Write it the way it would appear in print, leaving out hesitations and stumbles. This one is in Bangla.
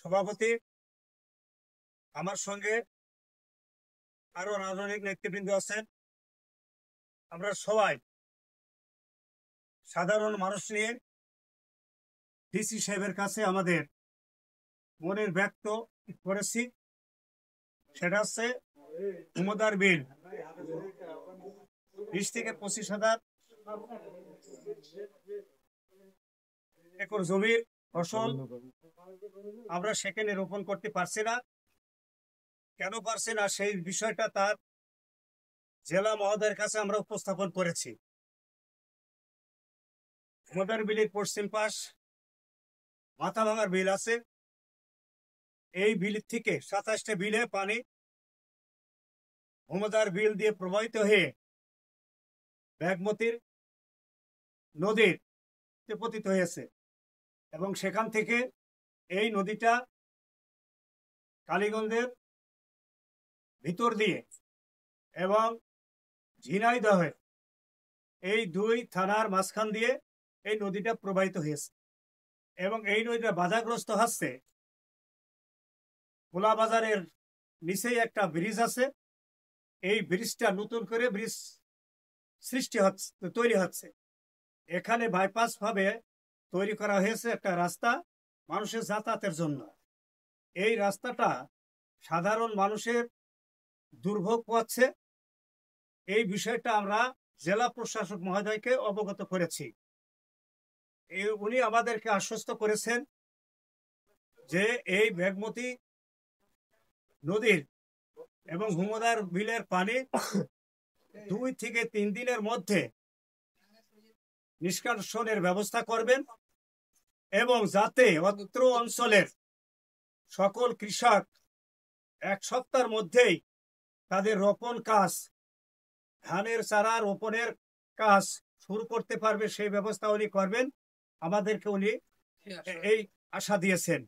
সভাপতি, আমার সঙ্গে আরো রাজনৈতিক নেতৃবৃন্দ আছেন। আমরা সবাই সাধারণ মানুষ নিয়ে ডিসি সাহেবের কাছে আমাদের মনের ব্যক্ত করেছি। সেটা হচ্ছে ভূমদার বিল 20 থেকে 25,000 একর জমির ফসল আমরা সেখানে রোপণ করতে পারছি না। কেন পারছি না সেই বিষয়টা তার জেলা মহোদয়ের কাছে আমরা উপস্থাপন করেছি। ভূমদার বিলের পশ্চিম পাশ মাথা ভাঙার বিল আছে। এই বিল থেকে 27টা বিলে পানি ভূমদার বিল দিয়ে প্রবাহিত হয়ে ব্যাগমতির নদীর পতিত হয়েছে এবং সেখান থেকে এই নদীটা কালীগঞ্জের ভিতর দিয়ে এবং ঝিনাইদহ এই দুই থানার মাঝখান দিয়ে এই নদীটা প্রবাহিত হয়েছে এবং এই নদীটা বাধাগ্রস্ত হচ্ছে। খোলা বাজারের নিচেই একটা ব্রিজ আছে। এই ব্রিজটা নতুন করে ব্রিজ সৃষ্টি হচ্ছে, তৈরি হচ্ছে। এখানে বাইপাস ভাবে তৈরি করা হয়েছে একটা রাস্তা মানুষের যাতায়াতের জন্য। এই রাস্তাটা সাধারণ মানুষের দুর্ভোগ পাচ্ছে। এই বিষয়টা আমরা জেলা প্রশাসক মহোদয়কে অবগত করেছি। উনি আমাদেরকে আশ্বস্ত করেছেন যে এই ব্যাগমতি নদীর এবং ভূমদার বিলের পানি 2 থেকে 3 দিনের মধ্যে নিষ্কাশনের ব্যবস্থা করবেন এবং যাতে অত্র অঞ্চলের সকল কৃষক 1 সপ্তাহের মধ্যেই তাদের রোপণ কাজ, ধানের চারা রোপণের কাজ শুরু করতে পারবে সেই ব্যবস্থা উনি করবেন। আমাদেরকে উনি এই আশা দিয়েছেন।